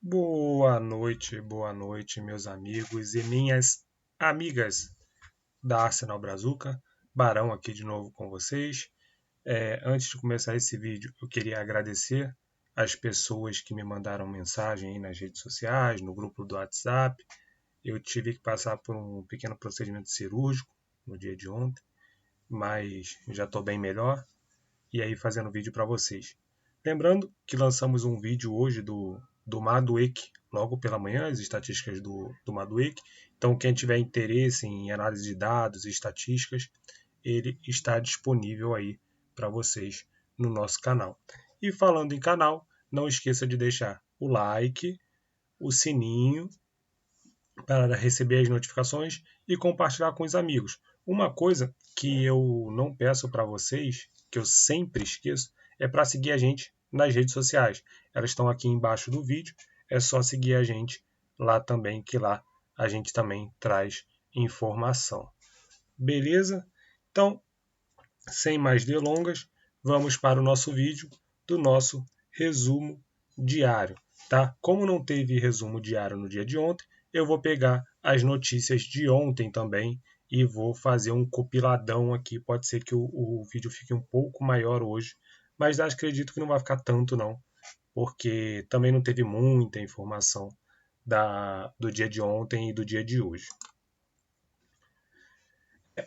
Boa noite, meus amigos e minhas amigas da Arsenal Brazuca. Barão aqui de novo com vocês. Antes de começar esse vídeo, eu queria agradecer as pessoas que me mandaram mensagem aí nas redes sociais, no grupo do WhatsApp. Eu tive que passar por um pequeno procedimento cirúrgico no dia de ontem, mas já estou bem melhor e aí fazendo vídeo para vocês. Lembrando que lançamos um vídeo hoje do Madueke, logo pela manhã, as estatísticas do Madueke. Então, quem tiver interesse em análise de dados e estatísticas, ele está disponível aí para vocês no nosso canal. E falando em canal, não esqueça de deixar o like, o sininho para receber as notificações e compartilhar com os amigos. Uma coisa que eu não peço para vocês, que eu sempre esqueço, é para seguir a gente nas redes sociais. Elas estão aqui embaixo do vídeo, é só seguir a gente lá também, que lá a gente também traz informação. Beleza? Então, sem mais delongas, vamos para o nosso vídeo do nosso resumo diário, tá? Como não teve resumo diário no dia de ontem, eu vou pegar as notícias de ontem também e vou fazer um compiladão aqui. Pode ser que o vídeo fique um pouco maior hoje, mas acredito que não vai ficar tanto não, porque também não teve muita informação do dia de ontem e do dia de hoje.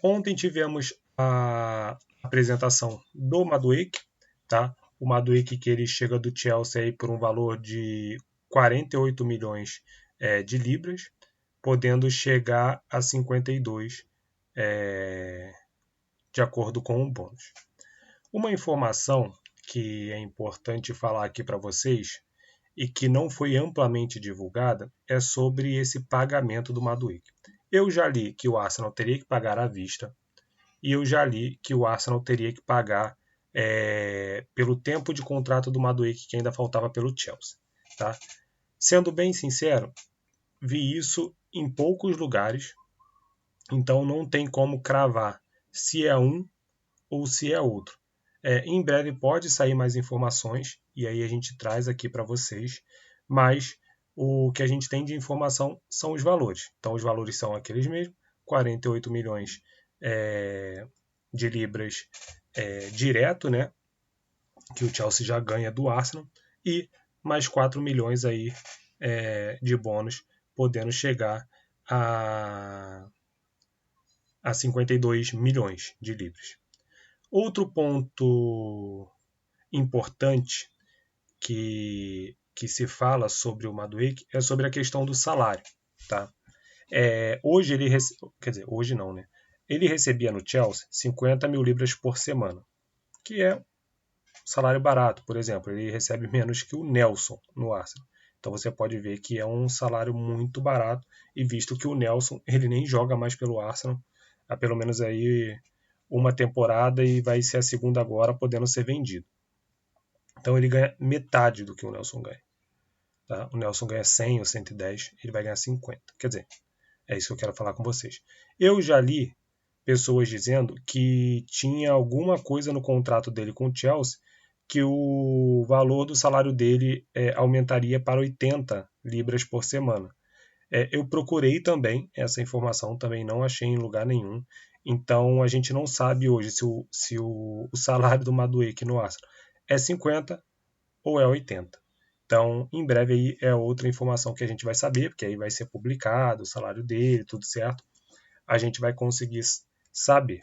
Ontem tivemos a apresentação do Madueke, tá? O Madueke que ele chega do Chelsea aí por um valor de 48 milhões de libras, podendo chegar a 52 de acordo com o bônus. Uma informação que é importante falar aqui para vocês e que não foi amplamente divulgada é sobre esse pagamento do Madueke. Eu já li que o Arsenal teria que pagar à vista e eu já li que o Arsenal teria que pagar pelo tempo de contrato do Madueke que ainda faltava pelo Chelsea. Tá? Sendo bem sincero, vi isso em poucos lugares, então não tem como cravar se é um ou se é outro. Em breve pode sair mais informações e aí a gente traz aqui para vocês, mas o que a gente tem de informação são os valores. Então os valores são aqueles mesmos, 48 milhões de libras direto, né, que o Chelsea já ganha do Arsenal, e mais 4 milhões aí de bônus, podendo chegar a 52 milhões de libras. Outro ponto importante que se fala sobre o Madueke é sobre a questão do salário. Tá? Hoje ele quer dizer, hoje não, né? Ele recebia no Chelsea 50 mil libras por semana, que é um salário barato. Por exemplo, ele recebe menos que o Nelson no Arsenal. Então você pode ver que é um salário muito barato, e visto que o Nelson ele nem joga mais pelo Arsenal há pelo menos aí uma temporada e vai ser a segunda agora, podendo ser vendido. Então ele ganha metade do que o Nelson ganha. Tá? O Nelson ganha 100 ou 110, ele vai ganhar 50. Quer dizer, é isso que eu quero falar com vocês. Eu já li pessoas dizendo que tinha alguma coisa no contrato dele com o Chelsea que o valor do salário dele aumentaria para 80 libras por semana. Eu procurei também essa informação, também não achei em lugar nenhum. Então a gente não sabe hoje se o salário do Madueke no Arsenal é 50 ou é 80. Então, em breve aí é outra informação que a gente vai saber, porque aí vai ser publicado o salário dele, tudo certo. A gente vai conseguir saber.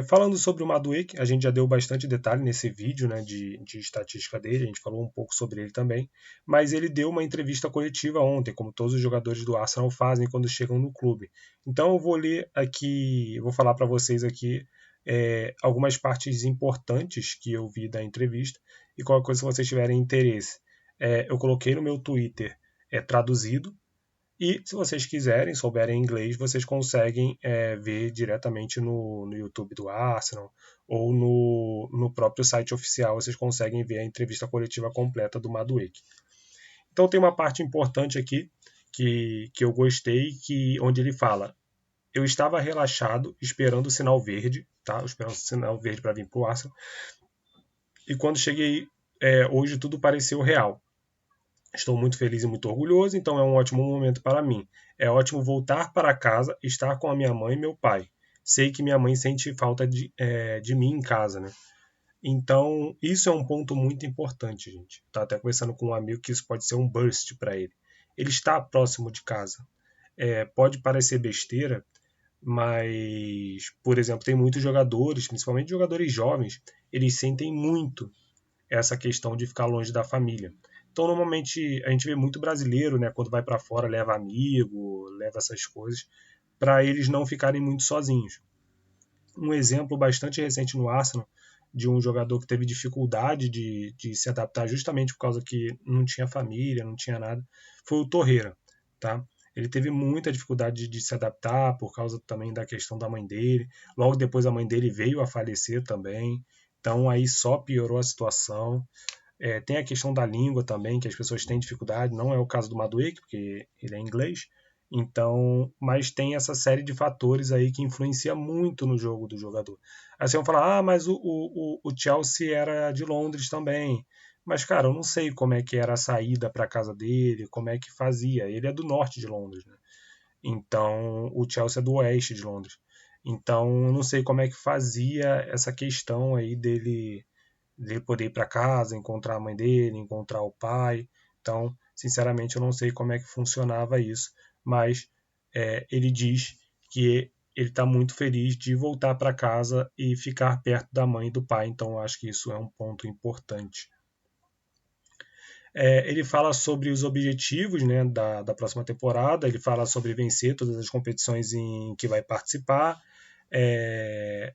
Falando sobre o Madueke, a gente já deu bastante detalhe nesse vídeo, né, de estatística dele, a gente falou um pouco sobre ele também, mas ele deu uma entrevista coletiva ontem, como todos os jogadores do Arsenal fazem quando chegam no clube. Então eu vou ler aqui, vou falar para vocês aqui algumas partes importantes que eu vi da entrevista, e qualquer coisa se vocês tiverem interesse. Eu coloquei no meu Twitter traduzido, e se vocês quiserem, souberem inglês, vocês conseguem ver diretamente no YouTube do Arsenal ou no próprio site oficial, vocês conseguem ver a entrevista coletiva completa do Madueke. Então tem uma parte importante aqui que eu gostei, onde ele fala: eu estava relaxado, esperando o sinal verde, tá? Esperando o sinal verde para vir para o Arsenal. E quando cheguei hoje, tudo pareceu real. Estou muito feliz e muito orgulhoso, então é um ótimo momento para mim. É ótimo voltar para casa, estar com a minha mãe e meu pai. Sei que minha mãe sente falta de mim em casa, né? Então, isso é um ponto muito importante, gente. Tá até conversando com um amigo que isso pode ser um burst para ele. Ele está próximo de casa. Pode parecer besteira, mas, por exemplo, tem muitos jogadores, principalmente jogadores jovens, eles sentem muito essa questão de ficar longe da família. Então, normalmente, a gente vê muito brasileiro, né, quando vai para fora, leva amigo, leva essas coisas, para eles não ficarem muito sozinhos. Um exemplo bastante recente no Arsenal de um jogador que teve dificuldade de se adaptar justamente por causa que não tinha família, não tinha nada, foi o Torreira, tá? Ele teve muita dificuldade de se adaptar por causa também da questão da mãe dele. Logo depois a mãe dele veio a falecer também. Então aí só piorou a situação. Tem a questão da língua também, que as pessoas têm dificuldade. Não é o caso do Madueke, porque ele é inglês. Então, mas tem essa série de fatores aí que influencia muito no jogo do jogador. Aí vocês vão falar, mas o Chelsea era de Londres também. Mas, cara, eu não sei como é que era a saída para casa dele, como é que fazia. Ele é do norte de Londres, né? Então, o Chelsea é do oeste de Londres. Então, eu não sei como é que fazia essa questão aí dele poder ir para casa, encontrar a mãe dele, encontrar o pai. Então, sinceramente, eu não sei como é que funcionava isso, mas ele diz que ele está muito feliz de voltar para casa e ficar perto da mãe e do pai. Então, eu acho que isso é um ponto importante. Ele fala sobre os objetivos, né, da próxima temporada. Ele fala sobre vencer todas as competições em que vai participar.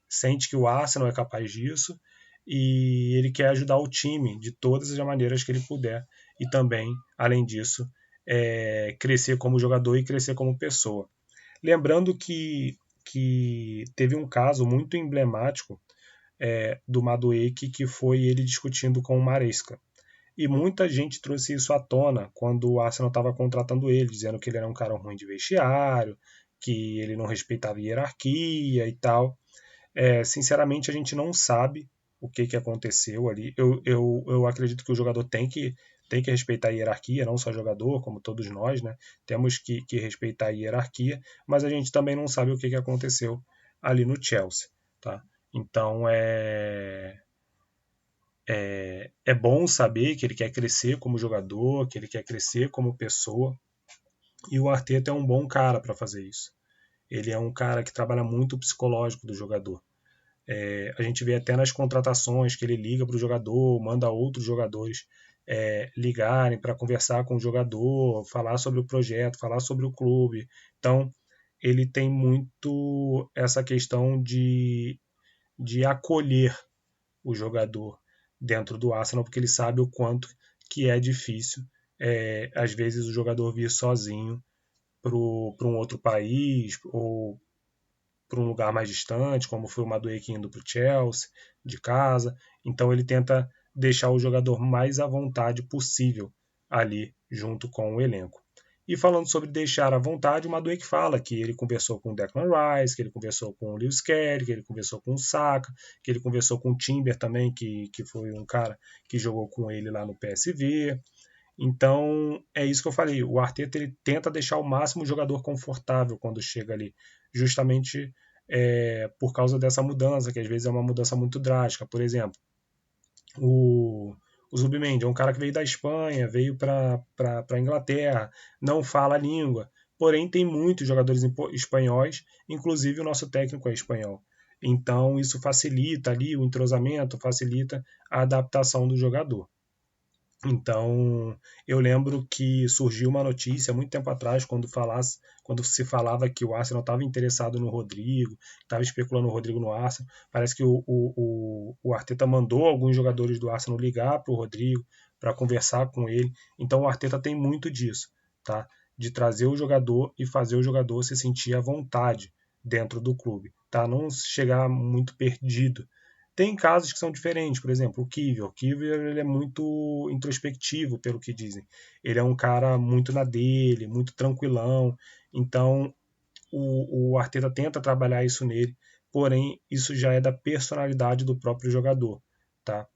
Sente que o Arsenal é capaz disso e ele quer ajudar o time de todas as maneiras que ele puder e também, além disso, crescer como jogador e crescer como pessoa. Lembrando que teve um caso muito emblemático do Madueke, que foi ele discutindo com o Maresca. E muita gente trouxe isso à tona quando o Arsenal estava contratando ele, dizendo que ele era um cara ruim de vestiário, que ele não respeitava a hierarquia e tal. Sinceramente, a gente não sabe o que aconteceu ali. Eu acredito que o jogador tem que respeitar a hierarquia, não só jogador, como todos nós, né? Temos que respeitar a hierarquia, mas a gente também não sabe o que aconteceu ali no Chelsea, tá? Então é bom saber que ele quer crescer como jogador, que ele quer crescer como pessoa, e o Arteta é um bom cara para fazer isso. Ele é um cara que trabalha muito o psicológico do jogador. A gente vê até nas contratações que ele liga para o jogador, manda outros jogadores ligarem para conversar com o jogador, falar sobre o projeto, falar sobre o clube. Então, ele tem muito essa questão de acolher o jogador dentro do Arsenal, porque ele sabe o quanto que é difícil, às vezes, o jogador vir sozinho para um outro país ou para um lugar mais distante, como foi o Madueke indo para o Chelsea, de casa. Então ele tenta deixar o jogador mais à vontade possível ali junto com o elenco. E falando sobre deixar à vontade, o Madueke fala que ele conversou com o Declan Rice, que ele conversou com o Lewis Kelly, que ele conversou com o Saka, que ele conversou com o Timber também, que foi um cara que jogou com ele lá no PSV. Então, é isso que eu falei. O Arteta ele tenta deixar o máximo o jogador confortável quando chega ali, justamente por causa dessa mudança, que às vezes é uma mudança muito drástica. Por exemplo, o Zubimendi é um cara que veio da Espanha, veio para a Inglaterra, não fala a língua, porém tem muitos jogadores espanhóis, inclusive o nosso técnico é espanhol. Então, isso facilita ali o entrosamento, facilita a adaptação do jogador. Então, eu lembro que surgiu uma notícia muito tempo atrás, quando se falava que o Arsenal estava interessado no Rodrigo, estava especulando o Rodrigo no Arsenal. Parece que o Arteta mandou alguns jogadores do Arsenal ligar para o Rodrigo para conversar com ele. Então, o Arteta tem muito disso, tá? De trazer o jogador e fazer o jogador se sentir à vontade dentro do clube, tá? Não chegar muito perdido. Tem casos que são diferentes, por exemplo, o Kivior. O Kivior ele é muito introspectivo, pelo que dizem. Ele é um cara muito na dele, muito tranquilão. Então, o Arteta tenta trabalhar isso nele, porém, isso já é da personalidade do próprio jogador, tá?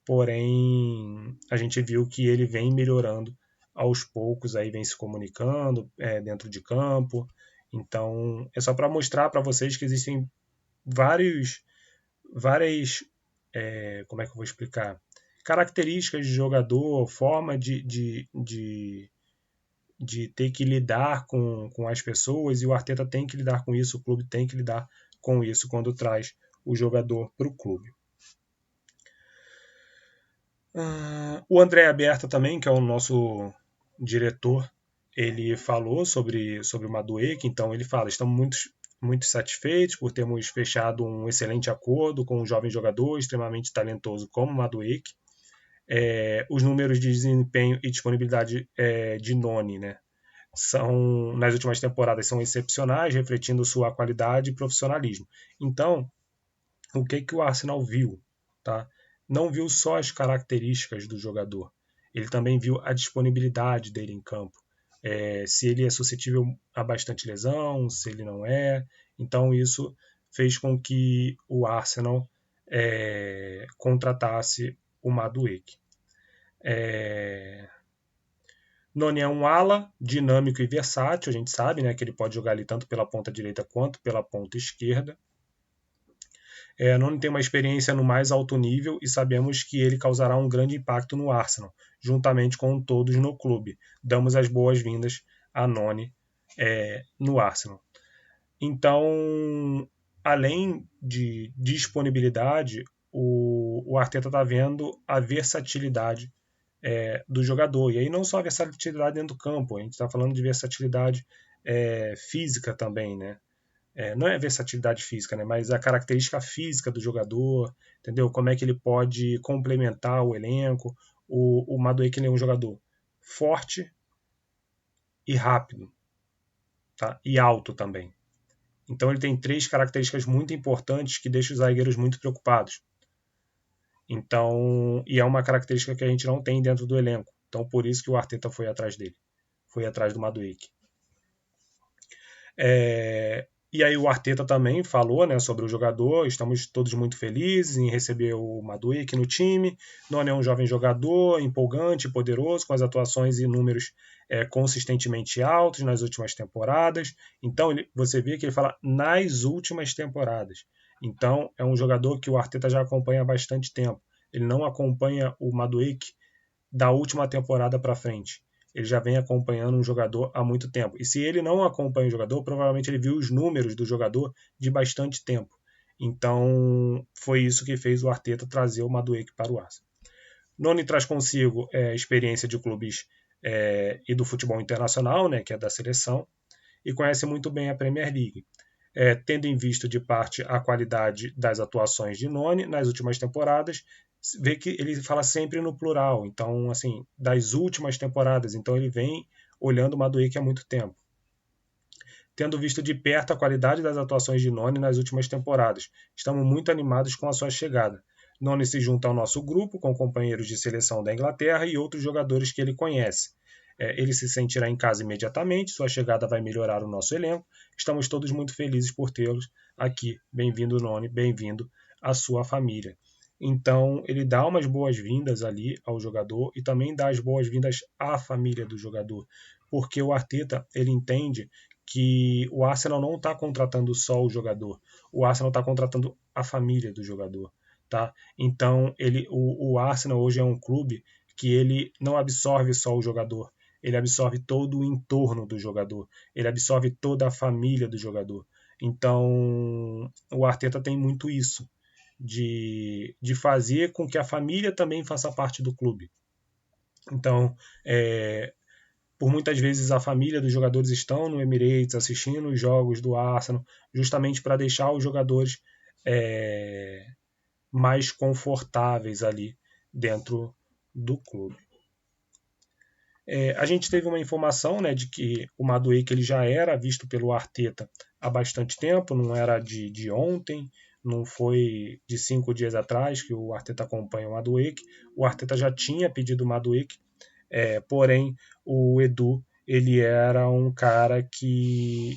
Porém, a gente viu que ele vem melhorando aos poucos aí vem se comunicando dentro de campo. Então, é só para mostrar para vocês que existem várias, como é que eu vou explicar? Características de jogador, forma de ter que lidar com as pessoas, e o Arteta tem que lidar com isso, o clube tem que lidar com isso quando traz o jogador para o clube. O André Aberta também, que é o nosso diretor, ele falou sobre o Madueke. Então ele fala: estamos muito satisfeitos por termos fechado um excelente acordo com um jovem jogador extremamente talentoso como o Madueke. Os números de desempenho e disponibilidade de Noni, né, nas últimas temporadas são excepcionais, refletindo sua qualidade e profissionalismo. Então, o que o Arsenal viu? Tá? Não viu só as características do jogador, ele também viu a disponibilidade dele em campo. Se ele é suscetível a bastante lesão, se ele não é. Então isso fez com que o Arsenal contratasse o Madueke. Noni é um ala dinâmico e versátil, a gente sabe, né, que ele pode jogar ali tanto pela ponta direita quanto pela ponta esquerda. Noni tem uma experiência no mais alto nível e sabemos que ele causará um grande impacto no Arsenal, juntamente com todos no clube. Damos as boas-vindas a Noni no Arsenal. Então, além de disponibilidade, o Arteta está vendo a versatilidade do jogador. E aí não só a versatilidade dentro do campo, a gente está falando de versatilidade física também, né? Não é versatilidade física, né? Mas a característica física do jogador, entendeu? Como é que ele pode complementar o elenco. O Madueke é um jogador forte e rápido, tá? E alto também. Então ele tem 3 características muito importantes que deixam os zagueiros muito preocupados. Então, e é uma característica que a gente não tem dentro do elenco. Então, por isso que o Arteta foi atrás dele. Foi atrás do Madueke. E aí o Arteta também falou, né, sobre o jogador. Estamos todos muito felizes em receber o Madueke no time. Noni é um jovem jogador, empolgante, poderoso, com as atuações e números consistentemente altos nas últimas temporadas. Então você vê que ele fala nas últimas temporadas. Então é um jogador que o Arteta já acompanha há bastante tempo. Ele não acompanha o Madueke da última temporada para frente. Ele já vem acompanhando um jogador há muito tempo. E se ele não acompanha o jogador, provavelmente ele viu os números do jogador de bastante tempo. Então, foi isso que fez o Arteta trazer o Madueke para o Arsenal. Noni traz consigo experiência de clubes e do futebol internacional, né, que é da seleção, e conhece muito bem a Premier League. Tendo em vista de parte a qualidade das atuações de Noni nas últimas temporadas, vê que ele fala sempre no plural, então, assim, das últimas temporadas, então ele vem olhando o Madueke há muito tempo. Tendo visto de perto a qualidade das atuações de Noni nas últimas temporadas, estamos muito animados com a sua chegada. Noni se junta ao nosso grupo, com companheiros de seleção da Inglaterra e outros jogadores que ele conhece. Ele se sentirá em casa imediatamente, sua chegada vai melhorar o nosso elenco. Estamos todos muito felizes por tê-los aqui. Bem-vindo, Noni, bem-vindo à sua família. Então, ele dá umas boas-vindas ali ao jogador e também dá as boas-vindas à família do jogador, porque o Arteta, ele entende que o Arsenal não está contratando só o jogador, o Arsenal está contratando a família do jogador. Tá? Então, o Arsenal hoje é um clube que ele não absorve só o jogador, ele absorve todo o entorno do jogador, ele absorve toda a família do jogador. Então, o Arteta tem muito isso, de fazer com que a família também faça parte do clube. Então, por muitas vezes a família dos jogadores estão no Emirates assistindo os jogos do Arsenal, justamente para deixar os jogadores mais confortáveis ali dentro do clube. A gente teve uma informação, né, de que o Madueke ele já era visto pelo Arteta há bastante tempo, não era de ontem, não foi de 5 dias atrás que o Arteta acompanha o Madueke. O Arteta já tinha pedido o Madueke, porém o Edu ele era um cara que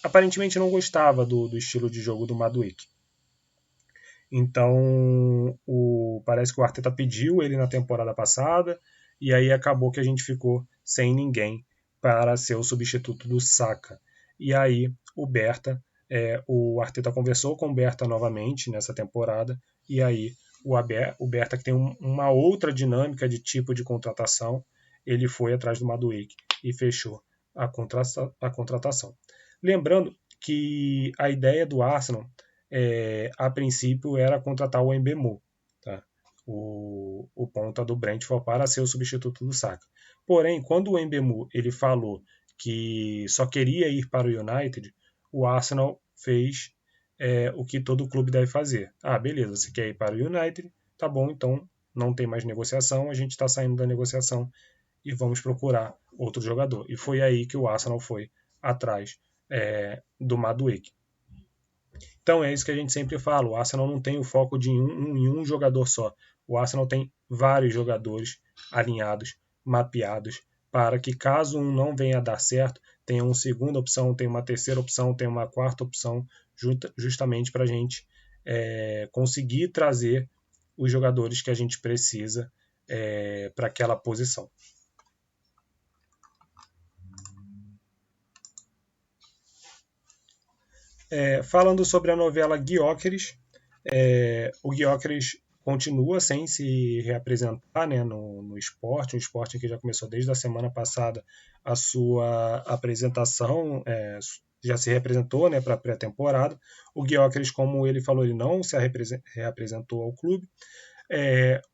aparentemente não gostava do estilo de jogo do Madueke. Então, parece que o Arteta pediu ele na temporada passada, e aí acabou que a gente ficou sem ninguém para ser o substituto do Saka. E aí o Arteta conversou com o Berta novamente nessa temporada, e aí o Berta, que tem uma outra dinâmica de tipo de contratação, ele foi atrás do Madueke e fechou a contratação. Lembrando que a ideia do Arsenal, a princípio, era contratar o Mbemu, tá? o ponta do Brentford, para ser o substituto do Saka. Porém, quando o Mbemu ele falou que só queria ir para o United, o Arsenal fez o que todo clube deve fazer. Ah, beleza, você quer ir para o United? Tá bom, então não tem mais negociação, a gente está saindo da negociação e vamos procurar outro jogador. E foi aí que o Arsenal foi atrás do Madueke. Então é isso que a gente sempre fala, o Arsenal não tem o foco de um jogador só. O Arsenal tem vários jogadores alinhados, mapeados, para que caso um não venha a dar certo, tenha uma segunda opção, tenha uma terceira opção, tenha uma quarta opção, justamente para a gente conseguir trazer os jogadores que a gente precisa para aquela posição. Falando sobre a novela Gyökeres, o Gyökeres continua sem se reapresentar, né, no esporte, um esporte que já começou desde a semana passada a sua apresentação, já se reapresentou, né, para a pré-temporada. O Gyökeres, como ele falou, ele não se reapresentou ao clube.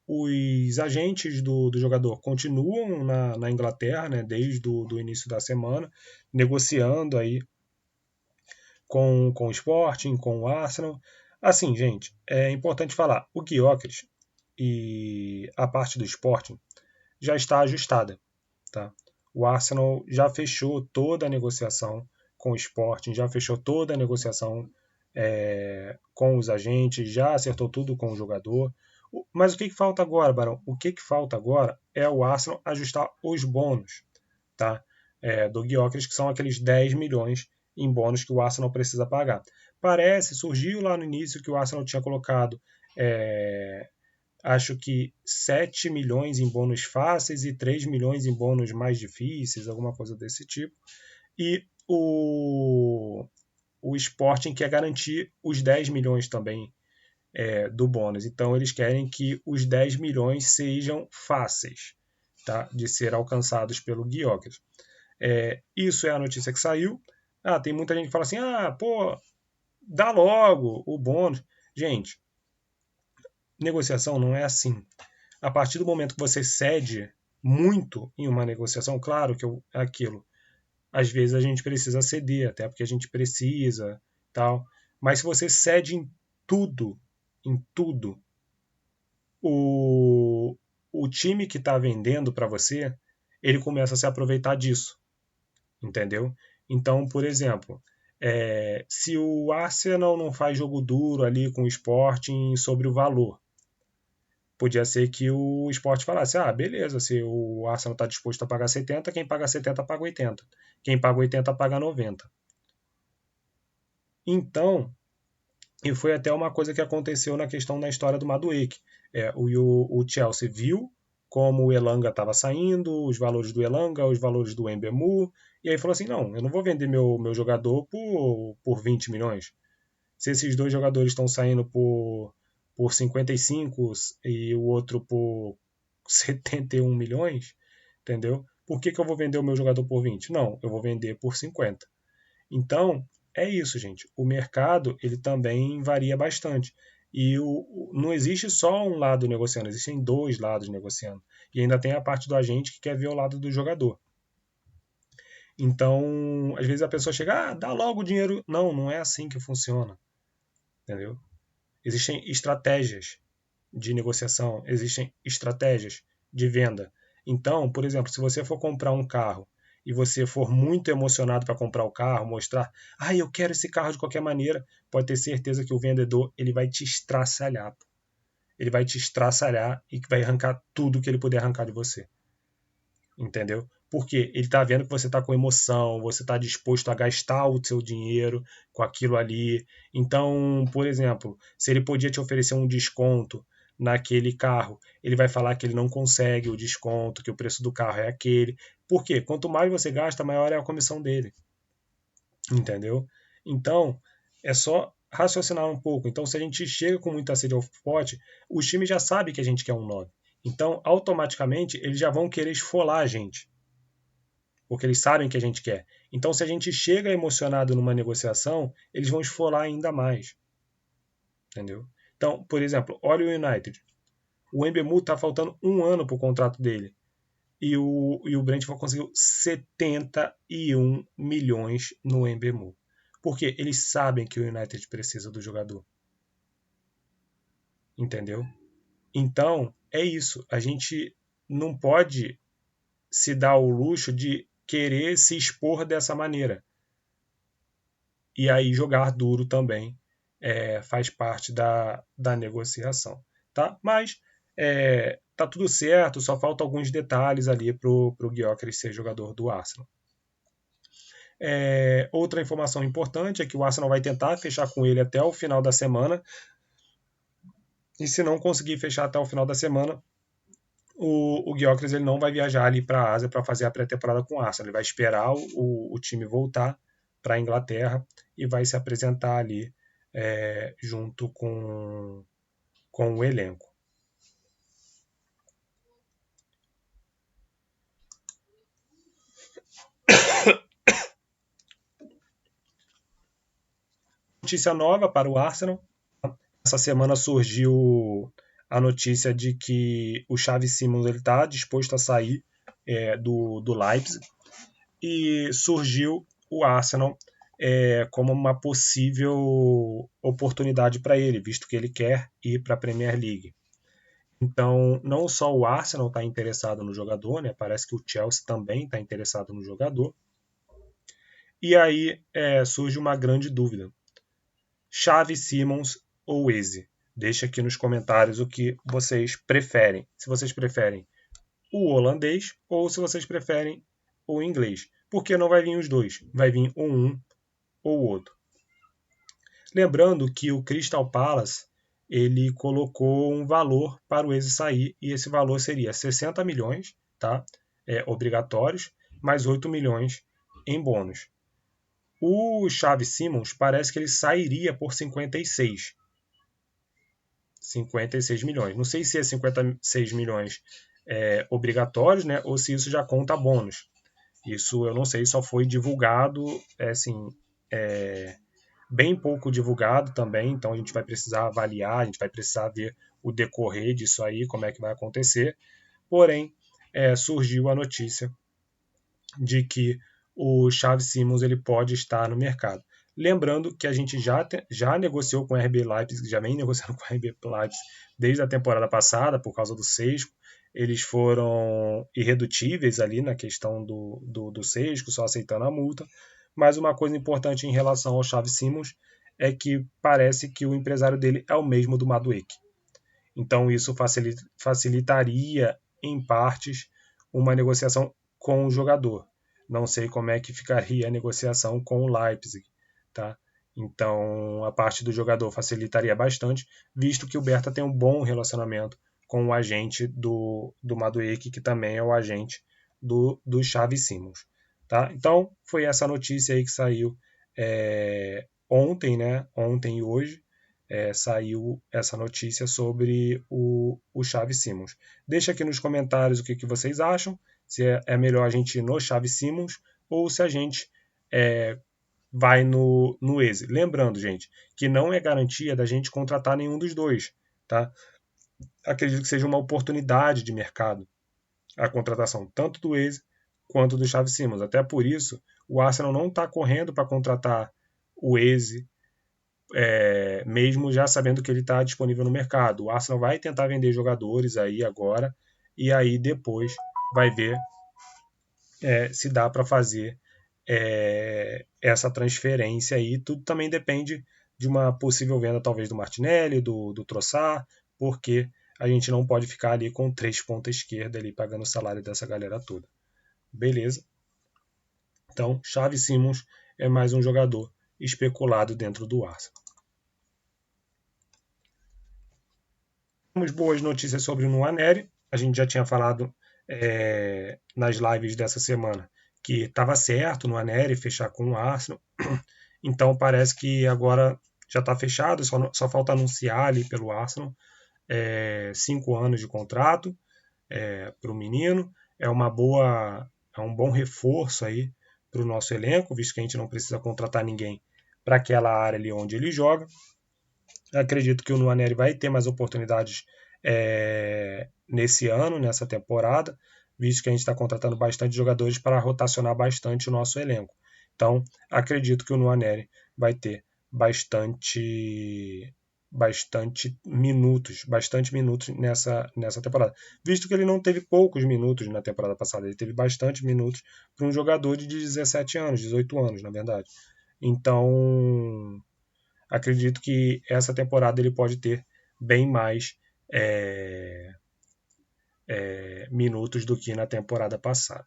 Os agentes do jogador continuam na Inglaterra, né, desde o início da semana, negociando aí com o Sporting, com o Arsenal. Assim, gente, é importante falar, o Gyökeres e a parte do Sporting já está ajustada, tá? O Arsenal já fechou toda a negociação com o Sporting, já fechou toda a negociação com os agentes, já acertou tudo com o jogador. Mas o que falta agora, Barão? O que falta agora é o Arsenal ajustar os bônus, tá? Do Gyökeres, que são aqueles 10 milhões em bônus que o Arsenal precisa pagar. Surgiu lá no início que o Arsenal tinha colocado, acho que 7 milhões em bônus fáceis e 3 milhões em bônus mais difíceis, alguma coisa desse tipo. E o Sporting quer garantir os 10 milhões também do bônus. Então eles querem que os 10 milhões sejam fáceis, tá, de ser alcançados pelo Gyökeres. Isso é a notícia que saiu. Tem muita gente que fala assim, dá logo o bônus. Gente, negociação não é assim. A partir do momento que você cede muito em uma negociação, claro que é aquilo. Às vezes a gente precisa ceder, até porque a gente precisa, tal. Mas se você cede em tudo, o time que está vendendo para você, ele começa a se aproveitar disso, entendeu? Então, por exemplo, se o Arsenal não faz jogo duro ali com o Sporting sobre o valor, podia ser que o Sport falasse, beleza, se o Arsenal está disposto a pagar 70, quem paga 70 paga 80. Quem paga 80 paga 90. Então, e foi até uma coisa que aconteceu na questão da história do Madueke. O Chelsea viu como o Elanga estava saindo, os valores do Elanga, os valores do Mbemu, e aí falou assim, não, eu não vou vender meu jogador por 20 milhões. Se esses dois jogadores estão saindo por 55 e o outro por 71 milhões, entendeu? Por que eu vou vender o meu jogador por 20? Não, eu vou vender por 50. Então, é isso, gente. O mercado ele também varia bastante. E não existe só um lado negociando, existem dois lados negociando. E ainda tem a parte do agente que quer ver o lado do jogador. Então, às vezes a pessoa chega, dá logo o dinheiro. Não, não é assim que funciona. Entendeu? Existem estratégias de negociação, existem estratégias de venda. Então, por exemplo, se você for comprar um carro e você for muito emocionado para comprar o carro, mostrar, eu quero esse carro de qualquer maneira, pode ter certeza que o vendedor ele vai te estraçalhar. Ele vai te estraçalhar e vai arrancar tudo que ele puder arrancar de você. Entendeu? Porque ele está vendo que você está com emoção, você está disposto a gastar o seu dinheiro com aquilo ali. Então, por exemplo, se ele podia te oferecer um desconto naquele carro, ele vai falar que ele não consegue o desconto, que o preço do carro é aquele. Por quê? Quanto mais você gasta, maior é a comissão dele. Entendeu? Então, é só raciocinar um pouco. Então, se a gente chega com muita sede ao pote, os times já sabem que a gente quer um 9. Então, automaticamente, eles já vão querer esfolar a gente. Porque eles sabem que a gente quer. Então, se a gente chega emocionado numa negociação, eles vão esfolar ainda mais. Entendeu? Então, por exemplo, olha o United. O Mbemu está faltando um ano para o contrato dele. E o Brentford conseguiu 71 milhões no Mbemu. Porque eles sabem que o United precisa do jogador. Entendeu? Então, é isso. A gente não pode se dar o luxo de querer se expor dessa maneira. E aí jogar duro também faz parte da negociação. Tá? Mas tá tudo certo, só falta alguns detalhes ali para o Gyökeres ser jogador do Arsenal. Outra informação importante é que o Arsenal vai tentar fechar com ele até o final da semana. E se não conseguir fechar até o final da semana, o Gyökeres ele não vai viajar ali para a Ásia para fazer a pré-temporada com o Arsenal. Ele vai esperar o time voltar para a Inglaterra e vai se apresentar ali junto com o elenco. Notícia nova para o Arsenal. Essa semana surgiu a notícia de que o Xavi Simons está disposto a sair do Leipzig e surgiu o Arsenal como uma possível oportunidade para ele, visto que ele quer ir para a Premier League. Então, não só o Arsenal está interessado no jogador, né? Parece que o Chelsea também está interessado no jogador. E aí surge uma grande dúvida. Xavi Simons ou Eze? Deixa aqui nos comentários o que vocês preferem. Se vocês preferem o holandês ou se vocês preferem o inglês. Porque não vai vir os dois. Vai vir um ou o outro. Lembrando que o Crystal Palace ele colocou um valor para o Eze sair e esse valor seria 60 milhões, tá? Obrigatórios, mais 8 milhões em bônus. O Xavi Simons parece que ele sairia por 56. 56 milhões. Não sei se é 56 milhões obrigatórios, né? Ou se isso já conta bônus. Isso eu não sei, só foi divulgado, bem pouco divulgado também, então a gente vai precisar avaliar, a gente vai precisar ver o decorrer disso aí, como é que vai acontecer. Porém, surgiu a notícia de que o Xavi Simons ele pode estar no mercado. Lembrando que a gente já negociou com o RB Leipzig, já vem negociando com o RB Leipzig desde a temporada passada, por causa do Sesco. Eles foram irredutíveis ali na questão do Sesco, só aceitando a multa. Mas uma coisa importante em relação ao Xavi Simons é que parece que o empresário dele é o mesmo do Madueke. Então isso facilitaria, em partes, uma negociação com o jogador. Não sei como é que ficaria a negociação com o Leipzig, tá? Então, a parte do jogador facilitaria bastante, visto que o Berta tem um bom relacionamento com o agente do Madueke, que também é o agente do Xavi Simons. Tá? Então, foi essa notícia aí que saiu ontem, né? Ontem e hoje, saiu essa notícia sobre o Xavi Simons. Deixa aqui nos comentários o que vocês acham, se é melhor a gente ir no Xavi Simons ou se a gente vai no Eze. Lembrando, gente, que não é garantia da gente contratar nenhum dos dois. Tá? Acredito que seja uma oportunidade de mercado a contratação tanto do Eze quanto do Xavi Simons. Até por isso, o Arsenal não está correndo para contratar o Eze, mesmo já sabendo que ele está disponível no mercado. O Arsenal vai tentar vender jogadores aí agora e aí depois vai ver se dá para fazer essa transferência aí. Tudo também depende de uma possível venda talvez do Martinelli, do Trossard, porque a gente não pode ficar ali com 3 ponta esquerda ali pagando o salário dessa galera toda. Beleza? Então, Xavi Simons é mais um jogador especulado dentro do Arsenal. Temos boas notícias sobre o Nwaneri. A gente já tinha falado nas lives dessa semana que estava certo no Nwaneri fechar com o Arsenal. Então parece que agora já está fechado, só falta anunciar ali pelo Arsenal 5 anos de contrato para o menino. É um bom reforço aí para o nosso elenco, visto que a gente não precisa contratar ninguém para aquela área ali onde ele joga. Acredito que o Nwaneri vai ter mais oportunidades nesse ano, nessa temporada, visto que a gente está contratando bastante jogadores para rotacionar bastante o nosso elenco. Então, acredito que o Nwaneri vai ter bastante minutos nessa temporada. Visto que ele não teve poucos minutos na temporada passada, ele teve bastante minutos para um jogador de 17 anos, 18 anos, na verdade. Então, acredito que essa temporada ele pode ter bem mais minutos do que na temporada passada.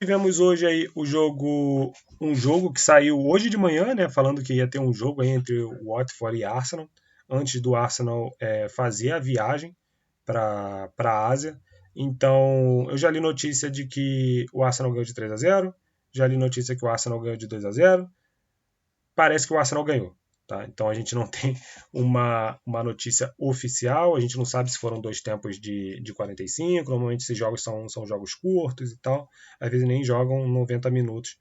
Tivemos hoje aí um jogo que saiu hoje de manhã, né, falando que ia ter um jogo aí entre o Watford e Arsenal, antes do Arsenal fazer a viagem para a Ásia. Então, eu já li notícia de que o Arsenal ganhou de 3-0, já li notícia que o Arsenal ganhou de 2-0. Parece que o Arsenal ganhou. Tá? Então a gente não tem uma notícia oficial, a gente não sabe se foram dois tempos de 45, normalmente esses jogos são jogos curtos e tal, às vezes nem jogam 90 minutos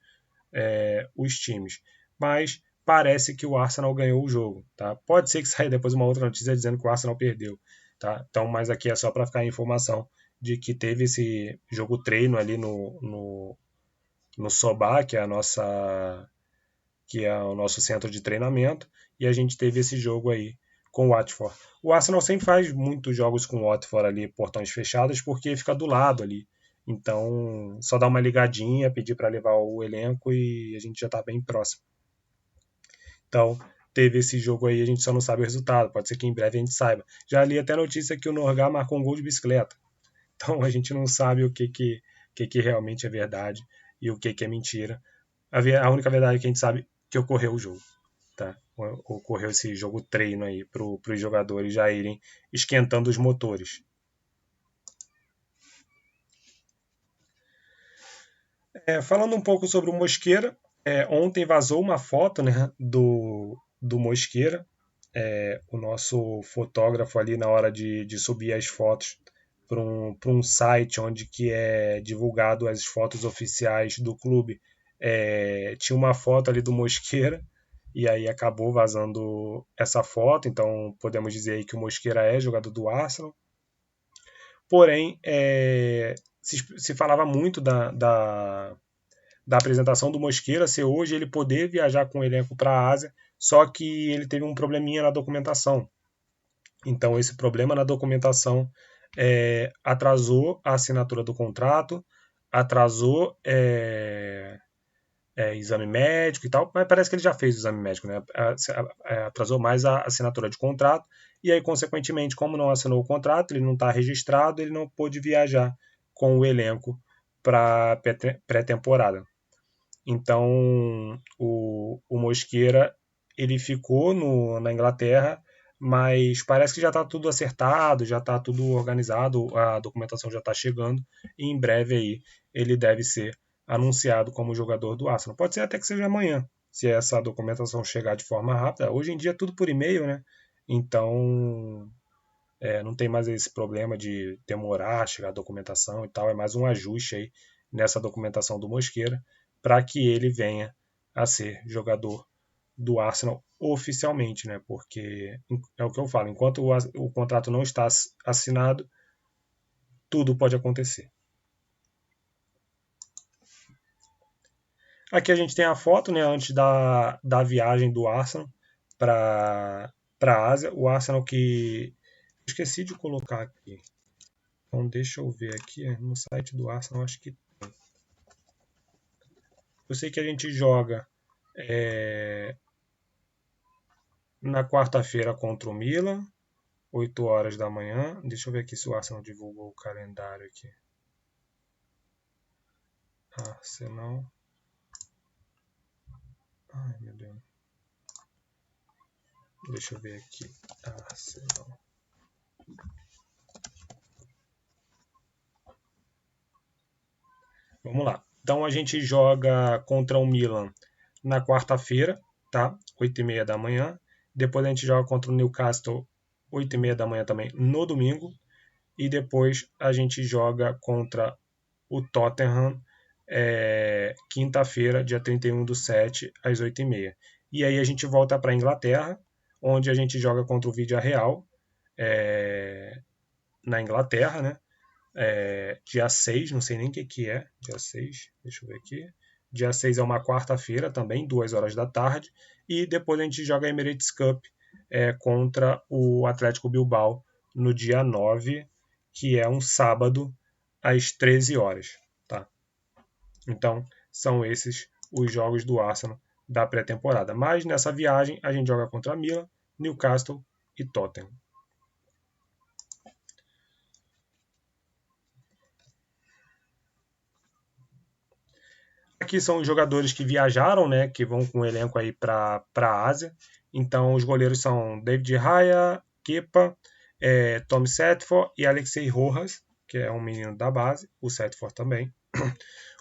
os times. Mas parece que o Arsenal ganhou o jogo. Tá? Pode ser que saia depois uma outra notícia dizendo que o Arsenal perdeu. Tá? Então, mas aqui é só para ficar a informação de que teve esse jogo treino ali no Sobá, que é o nosso centro de treinamento, e a gente teve esse jogo aí com o Watford. O Arsenal sempre faz muitos jogos com o Watford ali, portões fechados, porque fica do lado ali. Então, só dá uma ligadinha, pedir para levar o elenco e a gente já está bem próximo. Então, teve esse jogo aí, a gente só não sabe o resultado. Pode ser que em breve a gente saiba. Já li até notícia que o Norgá marcou um gol de bicicleta. Então, a gente não sabe o que realmente é verdade e o que é mentira. A única verdade que a gente sabe é que ocorreu o jogo. Tá? Ocorreu esse jogo treino aí para os jogadores já irem esquentando os motores. Falando um pouco sobre o Mosqueira, ontem vazou uma foto, né, do Mosqueira, o nosso fotógrafo ali na hora de subir as fotos para um site onde que é divulgado as fotos oficiais do clube, tinha uma foto ali do Mosqueira e aí acabou vazando essa foto, então podemos dizer aí que o Mosqueira é jogador do Arsenal. Porém, se falava muito da apresentação do Mosqueira ser hoje ele poder viajar com o elenco para a Ásia, só que ele teve um probleminha na documentação. Então, esse problema na documentação atrasou a assinatura do contrato, atrasou exame médico e tal, mas parece que ele já fez o exame médico, né? Atrasou mais a assinatura de contrato, e aí, consequentemente, como não assinou o contrato, ele não está registrado, ele não pôde viajar com o elenco para pré-temporada. Então, o Mosqueira ele ficou na Inglaterra, mas parece que já está tudo acertado, já está tudo organizado, a documentação já está chegando, e em breve aí ele deve ser anunciado como jogador do Arsenal. Pode ser até que seja amanhã, se essa documentação chegar de forma rápida. Hoje em dia é tudo por e-mail, né? Então não tem mais esse problema de demorar, chegar a documentação e tal. É mais um ajuste aí nessa documentação do Mosqueira para que ele venha a ser jogador do Arsenal oficialmente, né? Porque é o que eu falo, enquanto o contrato não está assinado, tudo pode acontecer. Aqui a gente tem a foto, né, antes da viagem do Arsenal para a Ásia. O Arsenal que esqueci de colocar aqui. Então deixa eu ver aqui no site do Arsenal, acho que eu sei que a gente joga na quarta-feira contra o Milan, 8 horas da manhã. Deixa eu ver aqui se o Arsenal divulgou o calendário aqui. Arsenal. Ai, meu Deus. Deixa eu ver aqui. Arsenal. Vamos lá. Então a gente joga contra o Milan na quarta-feira, tá? 8h30 da manhã. Depois a gente joga contra o Newcastle 8h30 da manhã também no domingo. E depois a gente joga contra o Tottenham quinta-feira, dia 31/7, às 8h30. E aí a gente volta para a Inglaterra, onde a gente joga contra o Villarreal, na Inglaterra, né? Dia 6, não sei nem o que é, dia 6, deixa eu ver aqui. Dia 6 é uma quarta-feira também, 2 horas da tarde. E depois a gente joga a Emirates Cup contra o Atlético Bilbao no dia 9, que é um sábado, às 13 horas. Tá? Então, são esses os jogos do Arsenal da pré-temporada. Mas nessa viagem a gente joga contra Milan, Newcastle e Tottenham. Aqui são os jogadores que viajaram, né, que vão com o elenco aí para a Ásia. Então, os goleiros são David Raya, Kepa, Tom Setford e Alexei Rojas, que é um menino da base, o Setford também.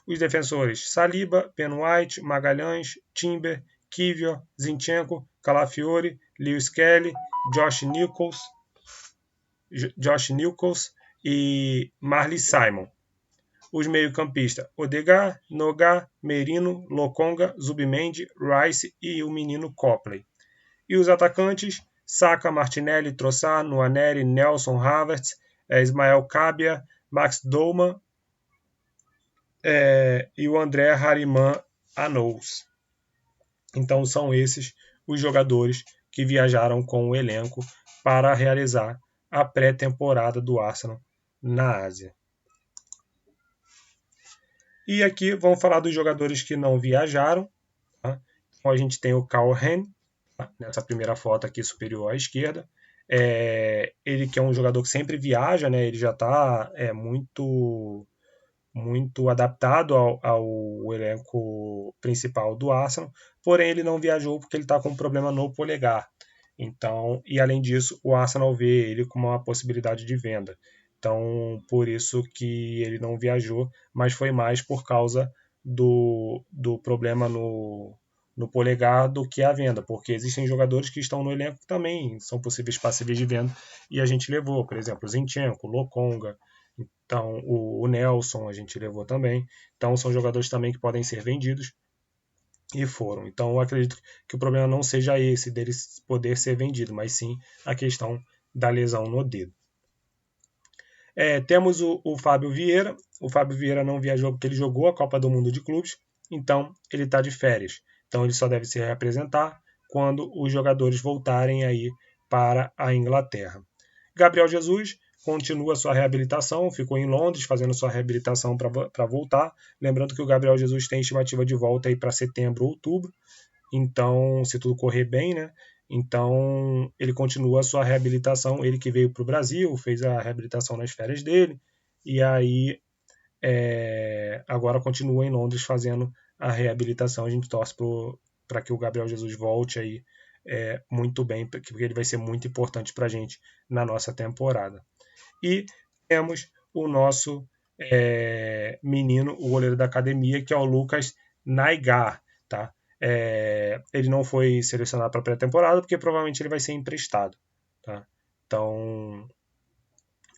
Os defensores, Saliba, Ben White, Magalhães, Timber, Kivior, Zinchenko, Calafiori, Lewis Kelly, Josh Nichols e Marley Simon. Os meio-campistas, Odegaard, Noga, Merino, Lokonga, Zubimendi, Rice e o menino Copley. E os atacantes, Saka, Martinelli, Trossard, Nwaneri, Nelson, Havertz, Ismael Kabia, Max Douma e o André Hariman Anous. Então são esses os jogadores que viajaram com o elenco para realizar a pré-temporada do Arsenal na Ásia. E aqui vamos falar dos jogadores que não viajaram. Tá? Então a gente tem o Karl Hen, tá? Nessa primeira foto aqui superior à esquerda. Ele que é um jogador que sempre viaja, né? Ele já está muito adaptado ao elenco principal do Arsenal, porém ele não viajou porque ele está com um problema no polegar. Então, e além disso, o Arsenal vê ele como uma possibilidade de venda. Então, por isso que ele não viajou, mas foi mais por causa do problema no polegar do que a venda, porque existem jogadores que estão no elenco que também são possíveis passíveis de venda e a gente levou, por exemplo, Zinchenko, Lokonga, então o Nelson a gente levou também. Então são jogadores também que podem ser vendidos e foram. Então eu acredito que o problema não seja esse deles poder ser vendido, mas sim a questão da lesão no dedo. Temos o Fábio Vieira. O Fábio Vieira não viajou porque ele jogou a Copa do Mundo de Clubes, então ele está de férias. Então ele só deve se reapresentar quando os jogadores voltarem aí para a Inglaterra. Gabriel Jesus continua sua reabilitação, ficou em Londres fazendo sua reabilitação para voltar. Lembrando que o Gabriel Jesus tem estimativa de volta aí para setembro, outubro. Então, se tudo correr bem, né? Então, ele continua a sua reabilitação. Ele que veio para o Brasil, fez a reabilitação nas férias dele. E aí, agora continua em Londres fazendo a reabilitação. A gente torce para que o Gabriel Jesus volte aí muito bem, porque ele vai ser muito importante para a gente na nossa temporada. E temos o nosso menino, o goleiro da academia, que é o Lucas Naigar. Tá? Ele não foi selecionado para a pré-temporada porque provavelmente ele vai ser emprestado. Tá? Então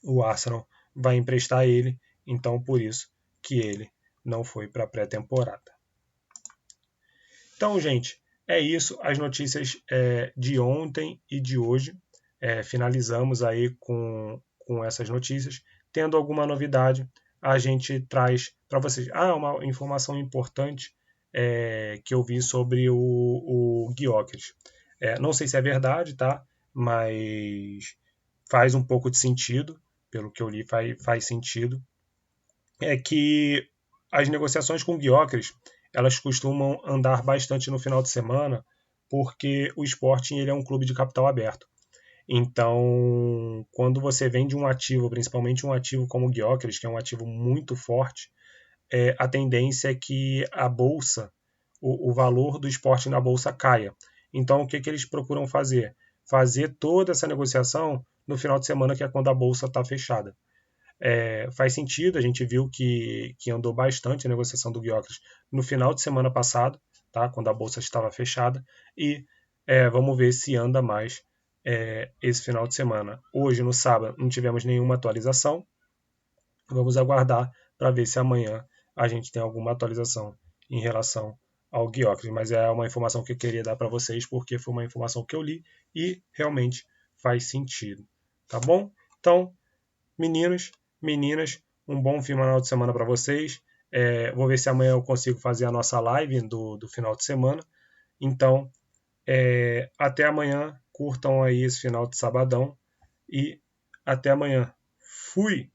o Arsenal vai emprestar ele, então por isso que ele não foi para a pré-temporada. Então, gente, é isso, as notícias de ontem e de hoje. Finalizamos aí com essas notícias. Tendo alguma novidade, a gente traz para vocês. Uma informação importante que eu vi sobre o Gyökeres. Não sei se é verdade, tá? Mas faz um pouco de sentido, pelo que eu li, faz sentido. É que as negociações com o Gyökeres, elas costumam andar bastante no final de semana, porque o Sporting ele é um clube de capital aberto. Então, quando você vende um ativo, principalmente um ativo como o Gyökeres, que é um ativo muito forte, a tendência é que a bolsa, o valor do Sporting na bolsa caia. Então, o que eles procuram fazer? fazer toda essa negociação no final de semana, que é quando a bolsa está fechada. Faz sentido, a gente viu que andou bastante a negociação do Guiocras no final de semana passado, tá? Quando a bolsa estava fechada, e vamos ver se anda mais esse final de semana. Hoje, no sábado, não tivemos nenhuma atualização, vamos aguardar para ver se amanhã a gente tem alguma atualização em relação ao Guiocras, mas é uma informação que eu queria dar para vocês, porque foi uma informação que eu li e realmente faz sentido, tá bom? Então, meninos, meninas, um bom final de semana para vocês. Vou ver se amanhã eu consigo fazer a nossa live do final de semana. Então, até amanhã. Curtam aí esse final de sabadão. E até amanhã. Fui!